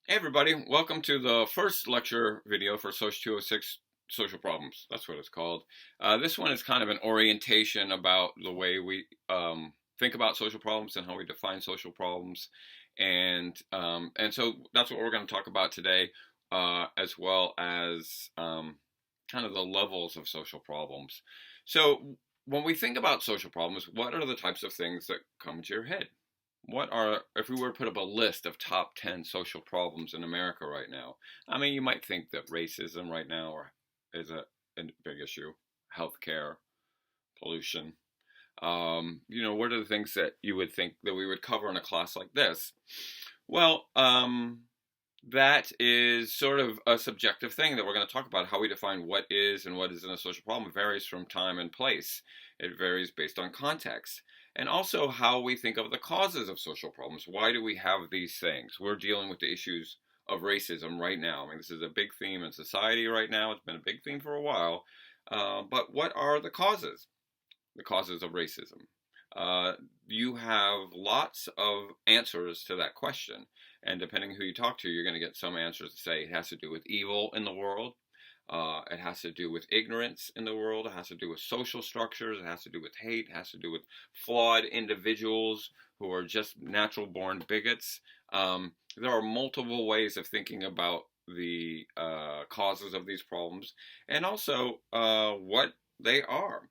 Hey everybody, welcome to the first lecture video for Social 206 Social Problems. That's what it's called. This one is kind of an orientation about the way we think about social problems and how we define social problems. And so that's what we're going to talk about today, as well as kind of the levels of social problems. So when we think about social problems, what are the types of things that come to your head? If we were to put up a list of top 10 social problems in America right now, I mean, you might think that racism right now is a big issue, healthcare, pollution. What are the things that you would think that we would cover in a class like this? Well, that is sort of a subjective thing that we're going to talk about. How we define what is and what isn't a social problem varies from time and place. It varies based on context. And also how we think of the causes of social problems. Why do we have these things? We're dealing with the issues of racism right now. I mean, this is a big theme in society right now. It's been a big theme for a while. But what are the causes? The causes of racism. You have lots of answers to that question. And depending who you talk to, you're going to get some answers that say it has to do with evil in the world. It has to do with ignorance in the world. It has to do with social structures. It has to do with hate. It has to do with flawed individuals who are just natural born bigots. There are multiple ways of thinking about the causes of these problems and also what they are.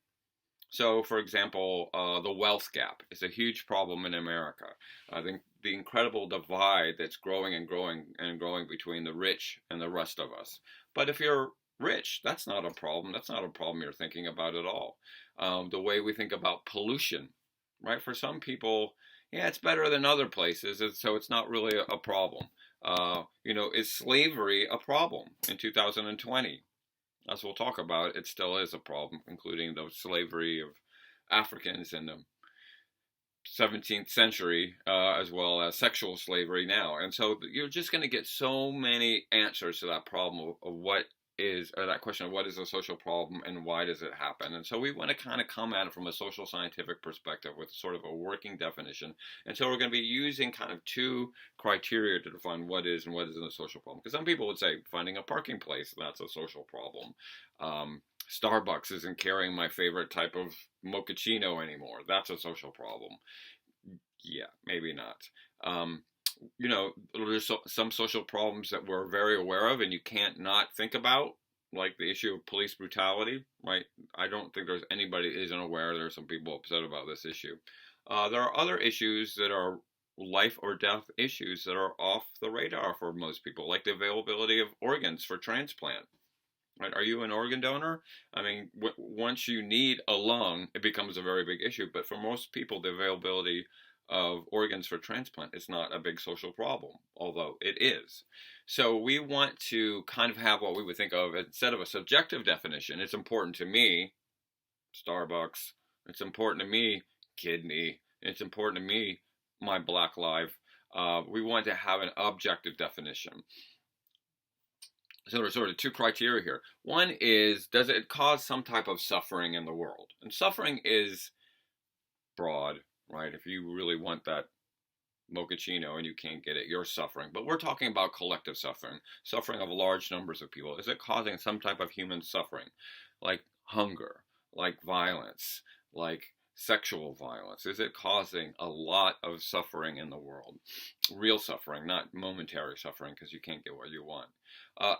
So, for example, the wealth gap is a huge problem in America. I think the incredible divide that's growing and growing and growing between the rich and the rest of us. But if you're rich, that's not a problem. That's not a problem you're thinking about at all. The way we think about pollution, right? For some people, yeah, it's better than other places, so it's not really a problem. Is slavery a problem in 2020? As we'll talk about, it still is a problem, including the slavery of Africans in the 17th century, as well as sexual slavery now. And so you're just going to get so many answers to that problem of what is, or that question of what is a social problem and why does it happen. And so we want to kind of come at it from a social scientific perspective with sort of a working definition. And so we're going to be using kind of two criteria to define what is and what isn't a social problem. Because some people would say finding a parking place, that's a social problem. Starbucks isn't carrying my favorite type of mochaccino anymore. That's a social problem. Yeah, maybe not. There's some social problems that we're very aware of and you can't not think about, like the issue of police brutality, right? I don't think there's anybody that isn't aware. There's some people upset about this issue. There are other issues that are life or death issues that are off the radar for most people, like the availability of organs for transplant. Right? Are you an organ donor? I mean, once you need a lung, it becomes a very big issue. But for most people, the availability of organs for transplant is not a big social problem, although it is. So we want to kind of have what we would think of instead of a subjective definition. It's important to me, Starbucks. It's important to me, kidney. It's important to me, my black life. We want to have an objective definition. So there's sort of two criteria here. One is, does it cause some type of suffering in the world? And suffering is broad, right? If you really want that mochaccino and you can't get it, you're suffering. But we're talking about collective suffering, suffering of large numbers of people. Is it causing some type of human suffering, like hunger, like violence, like sexual violence? Is it causing a lot of suffering in the world? Real suffering, not momentary suffering because you can't get what you want.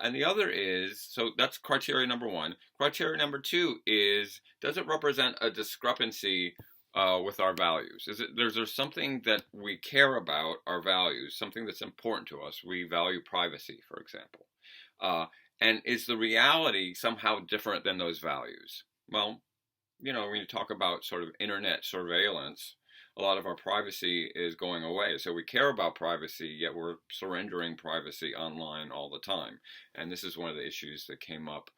And the other is, so that's criteria number one. Criteria number two is, does it represent a discrepancy with our values? Is it there's something that we care about, our values, something that's important to us? We value privacy, for example. And is the reality somehow different than those values? Well, when you talk about sort of internet surveillance, a lot of our privacy is going away. So we care about privacy, yet we're surrendering privacy online all the time. And this is one of the issues that came up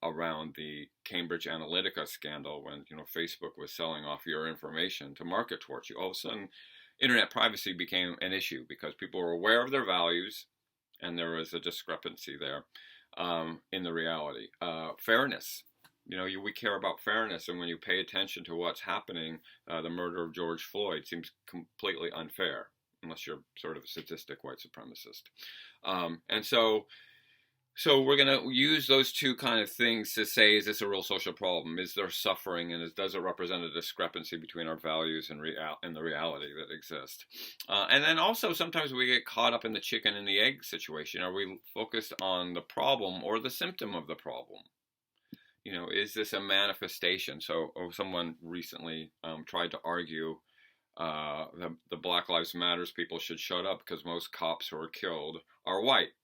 around the Cambridge Analytica scandal when Facebook was selling off your information to market towards you. All of a sudden, internet privacy became an issue because people were aware of their values, and there was a discrepancy there in the reality. Fairness. We care about fairness, and when you pay attention to what's happening, the murder of George Floyd seems completely unfair. unless you're sort of a sadistic white supremacist. And so we're going to use those two kind of things to say, is this a real social problem? Is there suffering? And does it represent a discrepancy between our values and the reality that exists? And then also sometimes we get caught up in the chicken and the egg situation. Are we focused on the problem or the symptom of the problem? Is this a manifestation? So someone recently tried to argue the Black Lives Matters people should shut up because most cops who are killed are white.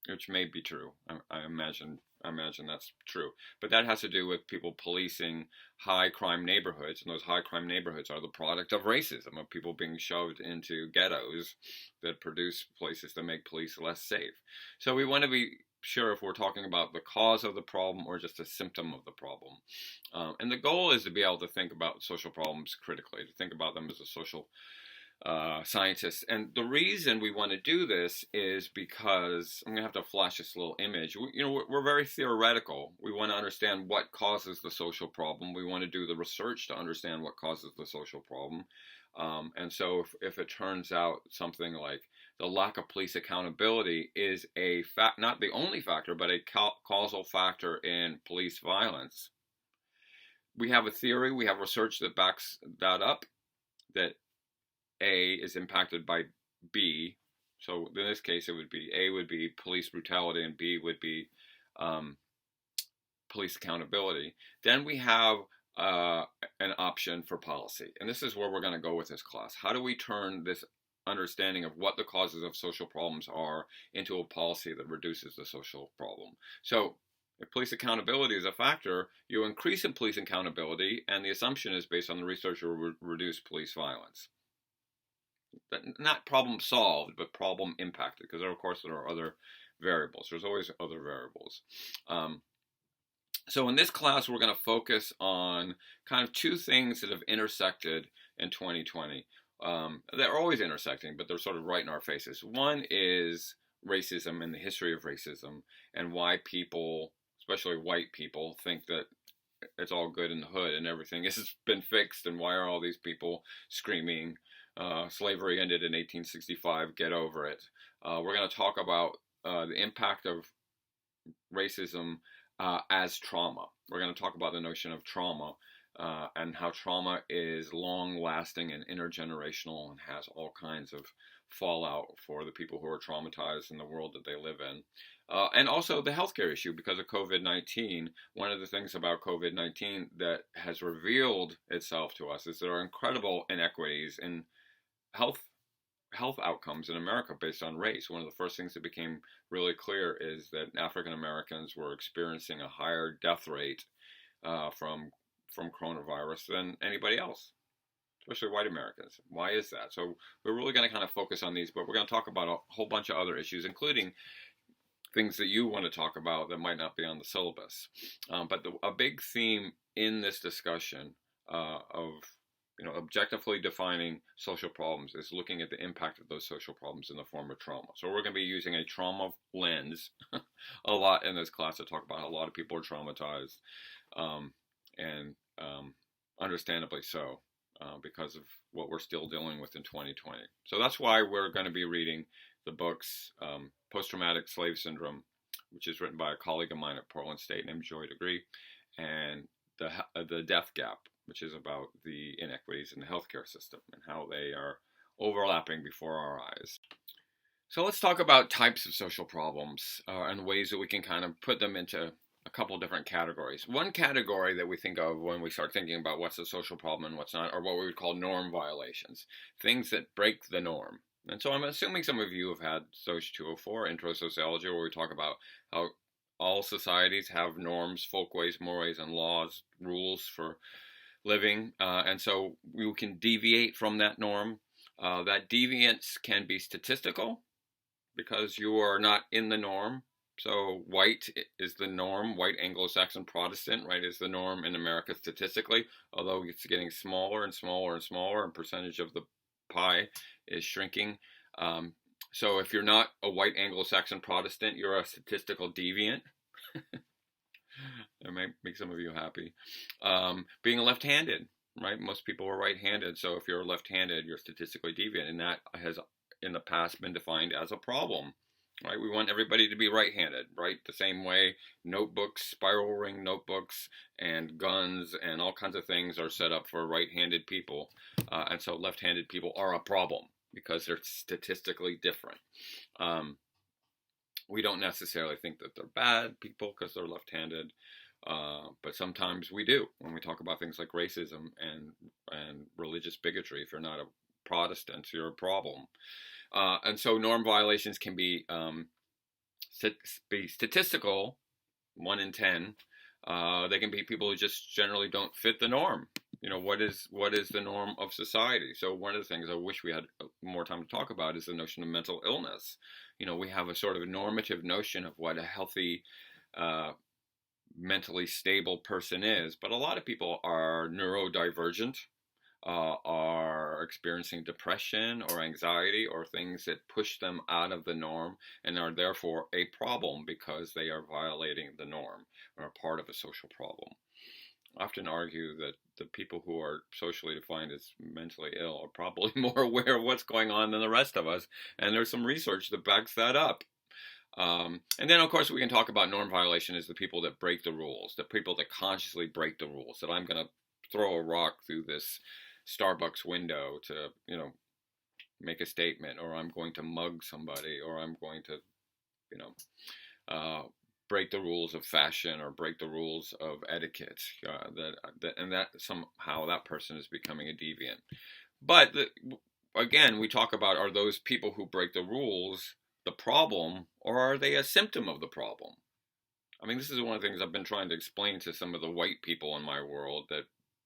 Which may be true. I imagine that's true. But that has to do with people policing high crime neighborhoods, and those high crime neighborhoods are the product of racism, of people being shoved into ghettos that produce places that make police less safe. So we want to be sure if we're talking about the cause of the problem or just a symptom of the problem. And the goal is to be able to think about social problems critically, to think about them as a social scientists. And the reason we want to do this is because I'm going to have to flash this little image. We're very theoretical. We want to understand what causes the social problem. We want to do the research to understand what causes the social problem. And so if it turns out something like the lack of police accountability is a fact, not the only factor, but a causal factor in police violence, we have a theory, we have research that backs that up, that A is impacted by B. So in this case, it would be A would be police brutality and B would be police accountability. Then we have an option for policy. And this is where we're going to go with this class. How do we turn this understanding of what the causes of social problems are into a policy that reduces the social problem? So if police accountability is a factor, you increase in police accountability, and the assumption is based on the research will reduce police violence. Not problem solved, but problem impacted, because of course there are other variables. There's always other variables. So in this class, we're going to focus on kind of two things that have intersected in 2020. They're always intersecting, but they're sort of right in our faces. One is racism and the history of racism, and why people, especially white people, think that it's all good in the hood and everything has been fixed, and why are all these people screaming, slavery ended in 1865, get over it. We're going to talk about the impact of racism as trauma. We're going to talk about the notion of trauma and how trauma is long-lasting and intergenerational and has all kinds of fallout for the people who are traumatized in the world that they live in. And also the healthcare issue because of COVID-19. One of the things about COVID-19 that has revealed itself to us is there are incredible inequities in health outcomes in America based on race. One of the first things that became really clear is that African Americans were experiencing a higher death rate from coronavirus than anybody else, especially white Americans. Why is that? So we're really going to kind of focus on these, but we're going to talk about a whole bunch of other issues, including things that you want to talk about that might not be on the syllabus. But a big theme in this discussion of objectively defining social problems is looking at the impact of those social problems in the form of trauma. So we're going to be using a trauma lens a lot in this class to talk about how a lot of people are traumatized, and understandably so, because of what we're still dealing with in 2020. So that's why we're going to be reading the books Post-Traumatic Slave Syndrome, which is written by a colleague of mine at Portland State named Joy Degree, and the Death Gap, which is about the inequities in the healthcare system and how they are overlapping before our eyes. So let's talk about types of social problems and ways that we can kind of put them into a couple different categories. One category that we think of when we start thinking about what's a social problem and what's not are what we would call norm violations, things that break the norm. And so I'm assuming some of you have had Soc 204, Intro Sociology, where we talk about how all societies have norms, folkways, mores, and laws, rules for living, and so you can deviate from that norm. That deviance can be statistical because you are not in the norm. So white is the norm, white Anglo-Saxon Protestant, right, is the norm in America statistically, although it's getting smaller and smaller and smaller, and percentage of the pie is shrinking. So if you're not a white Anglo-Saxon Protestant, you're a statistical deviant. That might make some of you happy. Being left-handed, right? Most people are right-handed, so if you're left-handed, you're statistically deviant, and that has in the past been defined as a problem, right? We want everybody to be right-handed, right? The same way notebooks, spiral ring notebooks, and guns, and all kinds of things are set up for right-handed people, and so left-handed people are a problem because they're statistically different. We don't necessarily think that they're bad people because they're left-handed, but sometimes we do when we talk about things like racism and religious bigotry. If you're not a Protestant, you're a problem. And so norm violations can be statistical, 1 in 10. They can be people who just generally don't fit the norm. What is the norm of society? So one of the things I wish we had more time to talk about is the notion of mental illness. We have a sort of normative notion of what a healthy, mentally stable person is, but a lot of people are neurodivergent, are experiencing depression or anxiety or things that push them out of the norm and are therefore a problem because they are violating the norm or are part of a social problem. I often argue that the people who are socially defined as mentally ill are probably more aware of what's going on than the rest of us, and there's some research that backs that up. And then, of course, we can talk about norm violation as the people that break the rules, the people that consciously break the rules, that I'm going to throw a rock through this Starbucks window to, make a statement, or I'm going to mug somebody, or I'm going to, break the rules of fashion or break the rules of etiquette. That somehow that person is becoming a deviant. But again, we talk about, are those people who break the rules the problem, or are they a symptom of the problem? I mean, this is one of the things I've been trying to explain to some of the white people in my world, that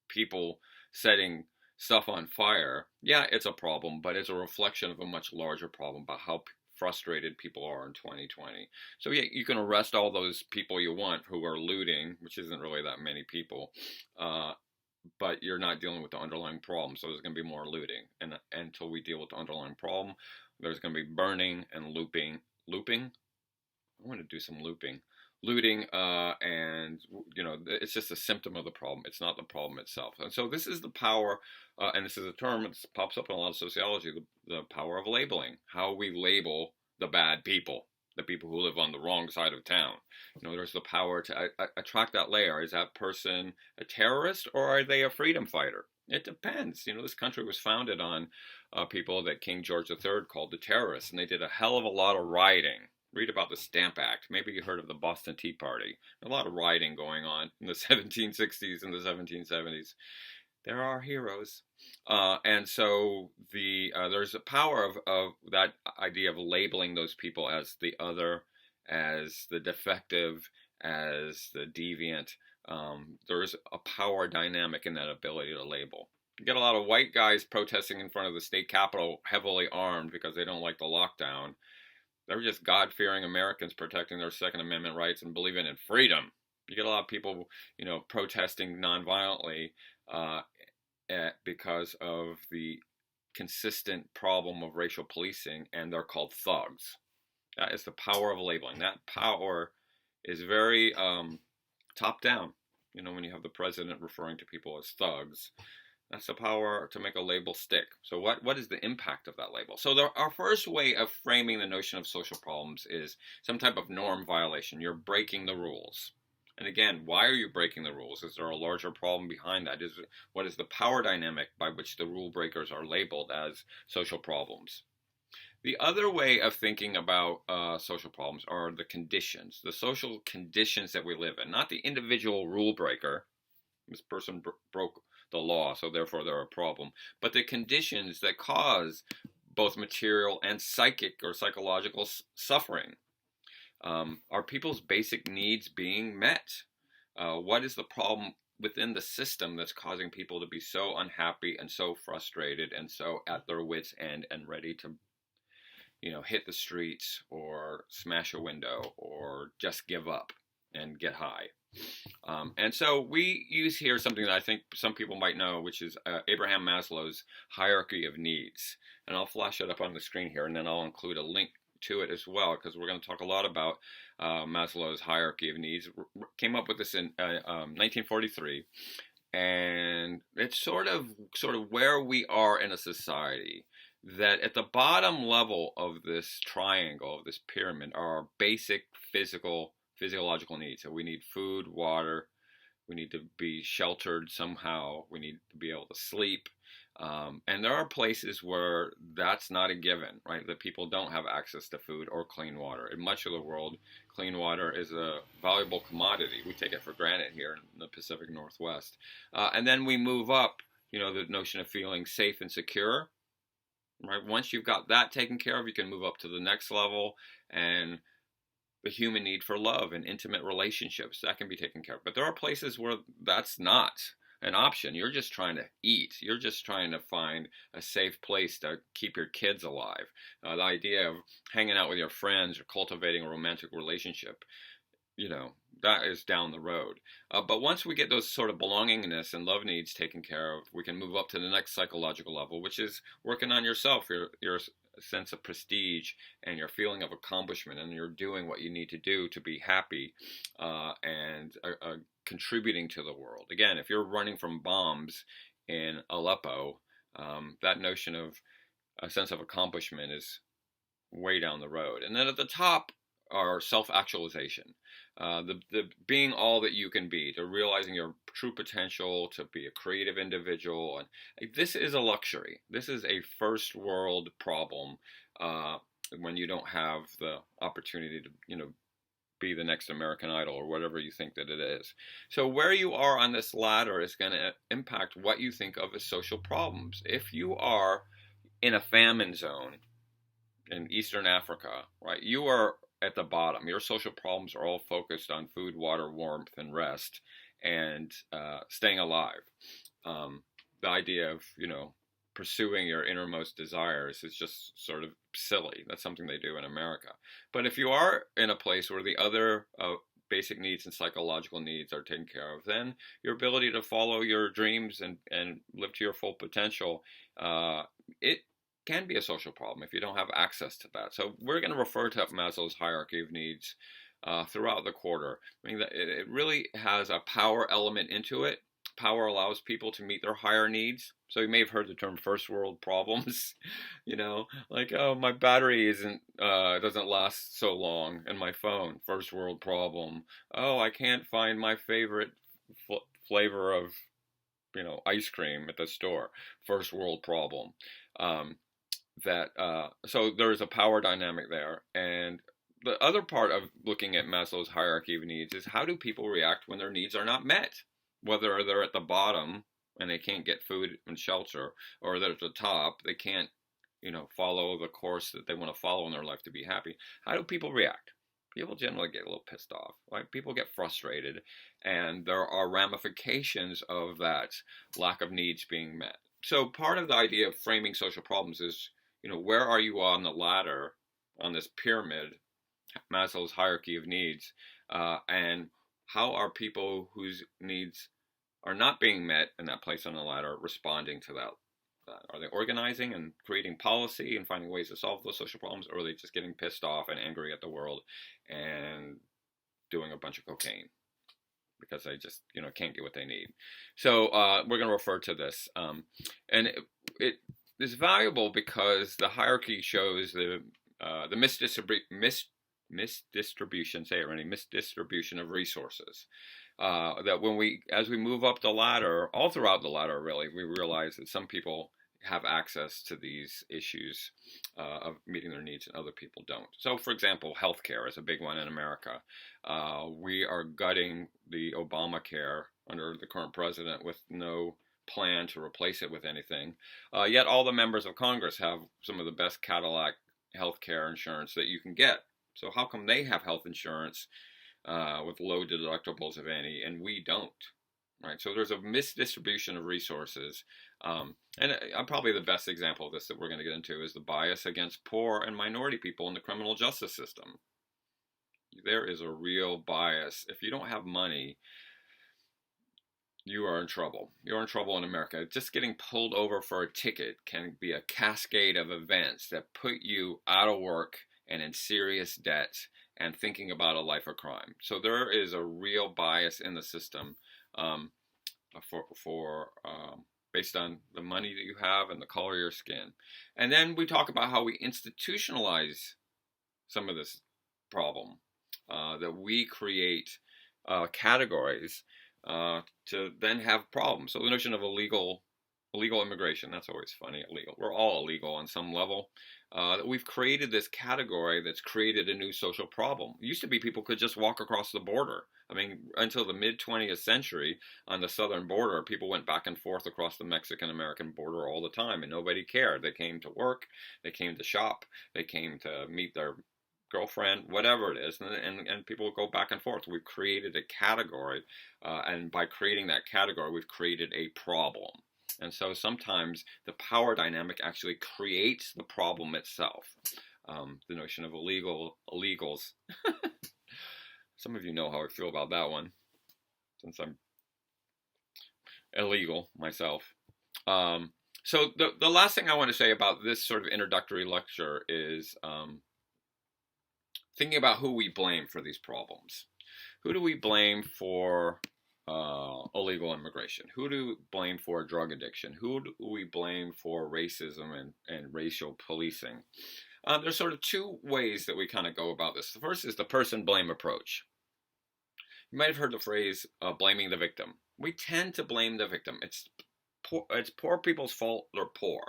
people setting stuff on fire, yeah, it's a problem, but it's a reflection of a much larger problem about how frustrated people are in 2020. So yeah, you can arrest all those people you want who are looting, which isn't really that many people, but you're not dealing with the underlying problem. So there's going to be more looting, and until we deal with the underlying problem, there's going to be burning and looping. I want to do some looting, and it's just a symptom of the problem. It's not the problem itself. And so this is the power, and this is a term that pops up in a lot of sociology, the power of labeling, how we label the bad people, the people who live on the wrong side of town. There's the power to attract that layer. Is that person a terrorist, or are they a freedom fighter? It depends. This country was founded on people that King George III called the terrorists, and they did a hell of a lot of rioting. Read about the Stamp Act. Maybe you heard of the Boston Tea Party. A lot of rioting going on in the 1760s and the 1770s. There are heroes. And so there's a power of that idea of labeling those people as the other, as the defective, as the deviant. There is a power dynamic in that ability to label. You get a lot of white guys protesting in front of the state capitol heavily armed because they don't like the lockdown. They're just God-fearing Americans protecting their Second Amendment rights and believing in freedom. You get a lot of people, protesting nonviolently because of the consistent problem of racial policing, and they're called thugs. That is the power of labeling. That power is very top-down. When you have the president referring to people as thugs, that's the power to make a label stick. So what is the impact of that label? So our first way of framing the notion of social problems is some type of norm violation. You're breaking the rules. And again, why are you breaking the rules? Is there a larger problem behind that? What is the power dynamic by which the rule breakers are labeled as social problems? The other way of thinking about social problems are the conditions, the social conditions that we live in, not the individual rule breaker. This person broke the law, so therefore they're a problem, but the conditions that cause both material and psychic or psychological suffering. Are people's basic needs being met? What is the problem within the system that's causing people to be so unhappy and so frustrated and so at their wits' end and ready to, hit the streets or smash a window or just give up and get high? And so we use here something that I think some people might know, which is Abraham Maslow's hierarchy of needs. And I'll flash it up on the screen here, and then I'll include a link to it as well, because we're going to talk a lot about Maslow's hierarchy of needs. Came up with this in 1943. and it's sort of where we are in a society, that at the bottom level of this triangle, of this pyramid, are our basic physiological needs. So we need food, water, we need to be sheltered somehow, we need to be able to sleep. And there are places where that's not a given, right? That people don't have access to food or clean water. In much of the world, clean water is a valuable commodity. We take it for granted here in the Pacific Northwest. And then we move up, the notion of feeling safe and secure, right? Once you've got that taken care of, you can move up to the next level, and the human need for love and intimate relationships, that can be taken care of. But there are places where that's not an option. You're just trying to eat. You're just trying to find a safe place to keep your kids alive. The idea of hanging out with your friends or cultivating a romantic relationship, that is down the road. But once we get those sort of belongingness and love needs taken care of, we can move up to the next psychological level, which is working on yourself, your sense of prestige and your feeling of accomplishment, and you're doing what you need to do to be happy and contributing to the world. Again, if you're running from bombs in Aleppo, that notion of a sense of accomplishment is way down the road. And then at the top are self-actualization, the being all that you can be, to realizing your true potential, to be a creative individual. And this is a luxury. This is a first world problem when you don't have the opportunity to, be the next American Idol or whatever you think that it is. So where you are on this ladder is going to impact what you think of as social problems. If you are in a famine zone in Eastern Africa, right, you are at the bottom. Your social problems are all focused on food, water, warmth, and rest, and staying alive. The idea of, pursuing your innermost desires is just sort of silly. That's something they do in America. But if you are in a place where the other basic needs and psychological needs are taken care of, then your ability to follow your dreams and live to your full potential, it can be a social problem if you don't have access to that. So we're going to refer to Maslow's hierarchy of needs throughout the quarter. I mean, it really has a power element into it. Power allows people to meet their higher needs. So you may have heard the term first world problems, like, oh, my battery doesn't last so long in my phone, first world problem. Oh, I can't find my favorite flavor of, ice cream at the store, first world problem. So there's a power dynamic there. And the other part of looking at Maslow's hierarchy of needs is, how do people react when their needs are not met? Whether they're at the bottom and they can't get food and shelter, or they're at the top, they can't, follow the course that they want to follow in their life to be happy. How do people react? People generally get a little pissed off, right? People get frustrated, and there are ramifications of that lack of needs being met. So part of the idea of framing social problems is, where are you on the ladder, on this pyramid, Maslow's hierarchy of needs, and how are people whose needs are not being met in that place on the ladder responding to that? Are they organizing and creating policy and finding ways to solve those social problems, or are they just getting pissed off and angry at the world and doing a bunch of cocaine because they just can't get what they need? So we're going to refer to this, and it is valuable because the hierarchy shows the misdistribution. Say it, Rennie. Misdistribution of resources. That as we move up the ladder, all throughout the ladder, really, we realize that some people have access to these issues of meeting their needs and other people don't. So, for example, healthcare is a big one in America. We are gutting the Obamacare under the current president with no plan to replace it with anything. Yet all the members of Congress have some of the best Cadillac healthcare insurance that you can get. So how come they have health insurance with low deductibles, if any, and we don't? Right. So there's a misdistribution of resources. And probably the best example of this that we're going to get into is the bias against poor and minority people in the criminal justice system. There is a real bias. If you don't have money, you are in trouble. You're in trouble in America. Just getting pulled over for a ticket can be a cascade of events that put you out of work and in serious debt and thinking about a life of crime. So there is a real bias in the system. for based on the money that you have and the color of your skin. And then we talk about how we institutionalize some of this problem, that we create categories to then have problems. So the notion of illegal immigration, that's always funny. Illegal, we're all illegal on some level. We've created this category that's created a new social problem. It used to be people could just walk across the border. I mean, until the mid 20th century, on the southern border, people went back and forth across the Mexican-American border all the time, and nobody cared. They came to work, they came to shop, they came to meet their girlfriend, whatever it is, and people go back and forth. We've created a category, and by creating that category, we've created a problem. And so sometimes the power dynamic actually creates the problem itself. The notion of illegals. Some of you know how I feel about that one, since I'm illegal myself. So the last thing I want to say about this sort of introductory lecture is thinking about who we blame for these problems. Who do we blame for illegal immigration? Who do we blame for drug addiction? Who do we blame for racism and racial policing? There's sort of two ways that we kind of go about this. The first is the person blame approach. You might have heard the phrase blaming the victim. We tend to blame the victim. It's poor people's fault they're poor.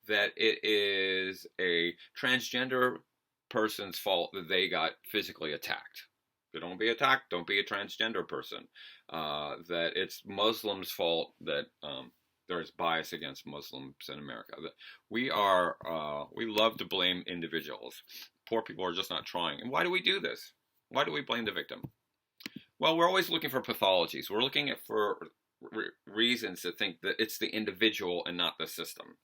That it is a transgender person's fault that they got physically attacked. If you don't be attacked, don't be a transgender person. That it's Muslims' fault that there is bias against Muslims in America. That we love to blame individuals. Poor people are just not trying. And why do we do this? Why do we blame the victim? Well, we're always looking for pathologies. We're looking for reasons to think that it's the individual and not the system.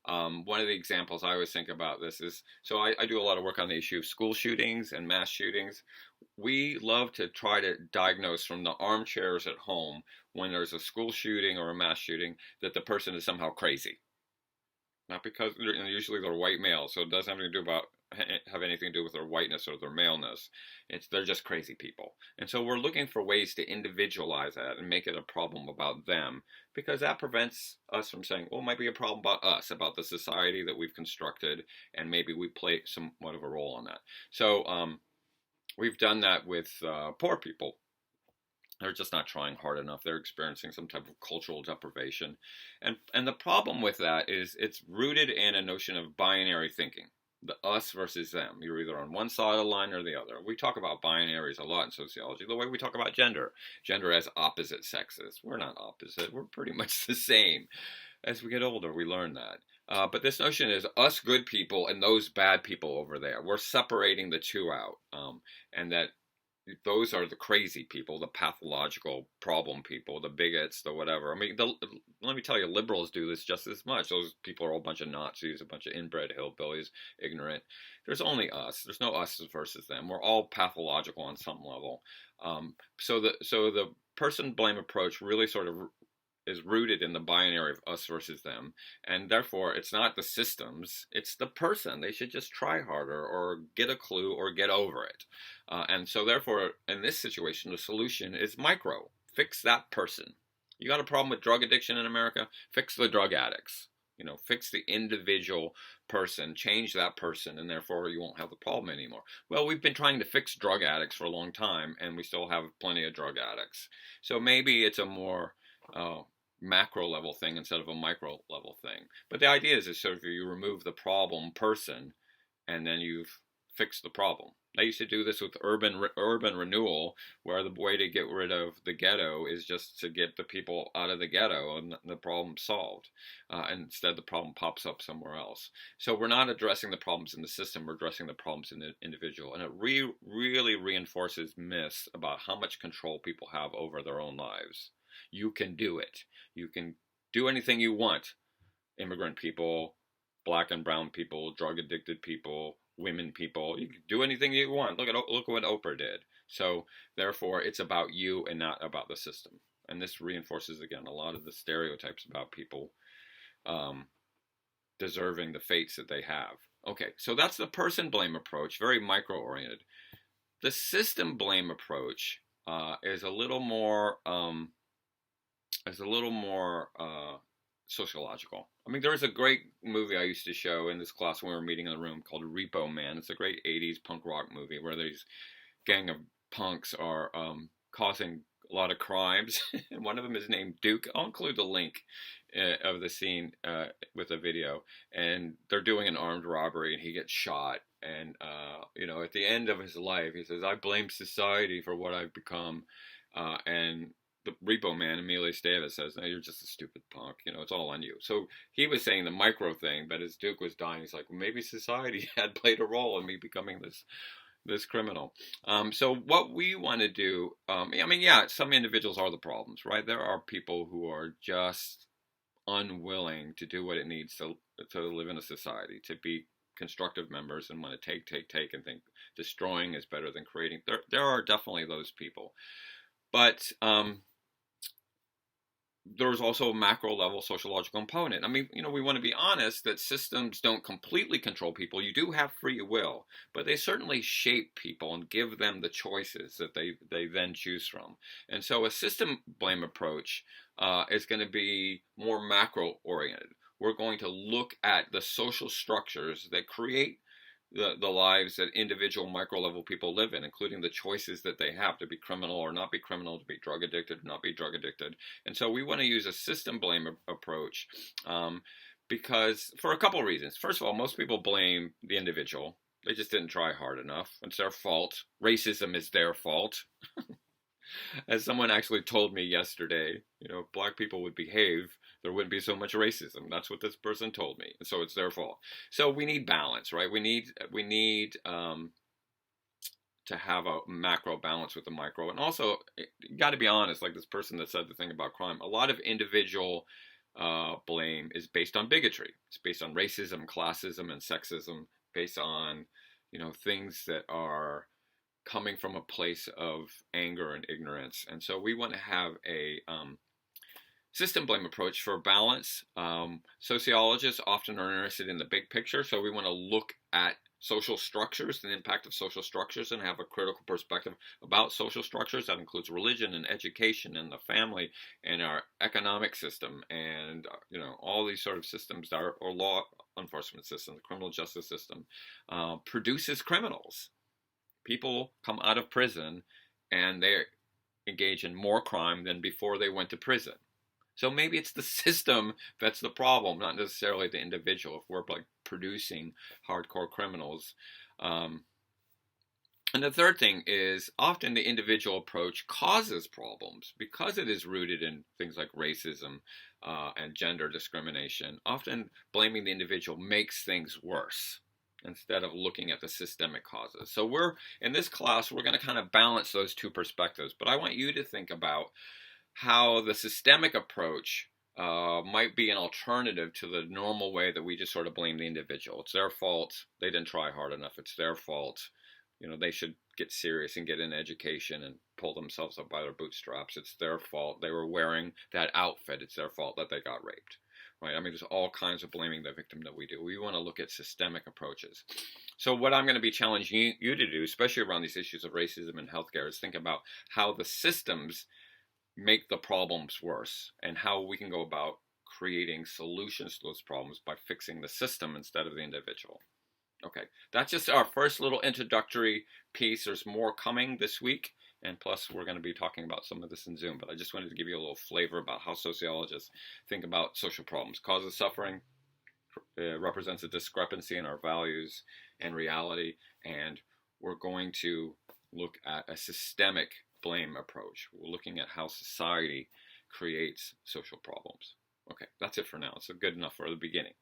One of the examples I always think about this is, so I do a lot of work on the issue of school shootings and mass shootings. We love to try to diagnose from the armchairs at home when there's a school shooting or a mass shooting that the person is somehow crazy. Not because, usually they're white males, so it doesn't have anything to do with their whiteness or their maleness. They're just crazy people. And so we're looking for ways to individualize that and make it a problem about them, because that prevents us from saying, well, it might be a problem about us, about the society that we've constructed, and maybe we play somewhat of a role on that. So we've done that with poor people. They're just not trying hard enough. They're experiencing some type of cultural deprivation. And the problem with that is it's rooted in a notion of binary thinking. The us versus them. You're either on one side of the line or the other. We talk about binaries a lot in sociology, the way we talk about gender. Gender as opposite sexes. We're not opposite. We're pretty much the same. As we get older, we learn that. But this notion is us good people and those bad people over there. We're separating the two out. And that those are the crazy people, the pathological problem people, the bigots, the whatever. I mean, let me tell you, liberals do this just as much. Those people are a bunch of Nazis, a bunch of inbred hillbillies, ignorant. There's only us. There's no us versus them. We're all pathological on some level. So the person blame approach really sort of is rooted in the binary of us versus them, and therefore it's not the systems, it's the person. They should just try harder or get a clue or get over it. And so therefore, in this situation, the solution is micro. Fix that person. You got a problem with drug addiction in America? Fix the drug addicts. Fix the individual person, change that person, and therefore you won't have the problem anymore. Well, we've been trying to fix drug addicts for a long time, and we still have plenty of drug addicts. So maybe it's a more macro level thing instead of a micro level thing. But the idea is sort of you remove the problem person and then you've fixed the problem. I used to do this with urban renewal, where the way to get rid of the ghetto is just to get the people out of the ghetto and the problem's solved. And instead the problem pops up somewhere else. So we're not addressing the problems in the system, we're addressing the problems in the individual. And it really reinforces myths about how much control people have over their own lives. You can do it. You can do anything you want. Immigrant people, black and brown people, drug addicted people, women people. You can do anything you want. Look what Oprah did. So therefore, it's about you and not about the system. And this reinforces again a lot of the stereotypes about people deserving the fates that they have. Okay, so that's the person blame approach, very micro-oriented. The system blame approach is a little more is a little more sociological. I mean, there was a great movie I used to show in this class when we were meeting in the room called Repo Man. It's a great 80s punk rock movie where these gang of punks are causing a lot of crimes. And one of them is named Duke. I'll include the link of the scene with the video. And they're doing an armed robbery and he gets shot. And, at the end of his life, he says, I blame society for what I've become. And the Repo Man, Emilius Davis, says, no, you're just a stupid punk. It's all on you. So he was saying the micro thing, but as Duke was dying, he's like, well, maybe society had played a role in me becoming this criminal. So what we want to do, some individuals are the problems, right? There are people who are just unwilling to do what it needs to live in a society, to be constructive members and want to take and think destroying is better than creating. There are definitely those people. But there's also a macro level sociological component. I mean, we want to be honest that systems don't completely control people. You do have free will, but they certainly shape people and give them the choices that they then choose from. And so a system blame approach is going to be more macro oriented. We're going to look at the social structures that create the lives that individual micro level people live in, including the choices that they have to be criminal or not be criminal, to be drug addicted or not be drug addicted. And so we want to use a system blame approach because for a couple of reasons. First of all, most people blame the individual. They just didn't try hard enough. It's their fault. Racism is their fault. As someone actually told me yesterday, black people would behave, there wouldn't be so much racism. That's what this person told me. So it's their fault. So we need balance, right? We need to have a macro balance with the micro. And also, you got to be honest, like this person that said the thing about crime, a lot of individual blame is based on bigotry. It's based on racism, classism, and sexism, based on, things that are coming from a place of anger and ignorance. And so we want to have a system blame approach for balance. Sociologists often are interested in the big picture, so we want to look at social structures, the impact of social structures, and have a critical perspective about social structures. That includes religion and education and the family and our economic system and all these sort of systems that or law enforcement system, the criminal justice system produces criminals. People come out of prison and they engage in more crime than before they went to prison. So maybe it's the system that's the problem, not necessarily the individual, if we're producing hardcore criminals. And the third thing is often the individual approach causes problems because it is rooted in things like racism and gender discrimination. Often blaming the individual makes things worse instead of looking at the systemic causes. So in this class, we're going to kind of balance those two perspectives. But I want you to think about how the systemic approach might be an alternative to the normal way that we just sort of blame the individual. It's their fault. They didn't try hard enough. It's their fault. They should get serious and get an education and pull themselves up by their bootstraps. It's their fault. They were wearing that outfit. It's their fault that they got raped. Right? I mean, there's all kinds of blaming the victim that we do. We want to look at systemic approaches. So what I'm going to be challenging you to do, especially around these issues of racism and healthcare, is think about how the systems make the problems worse and how we can go about creating solutions to those problems by fixing the system instead of the individual. Okay, that's just our first little introductory piece. There's more coming this week. And plus, we're going to be talking about some of this in Zoom. But I just wanted to give you a little flavor about how sociologists think about social problems. Cause of suffering represents a discrepancy in our values and reality. And we're going to look at a systemic blame approach. We're looking at how society creates social problems. Okay, that's it for now. It's good enough for the beginning.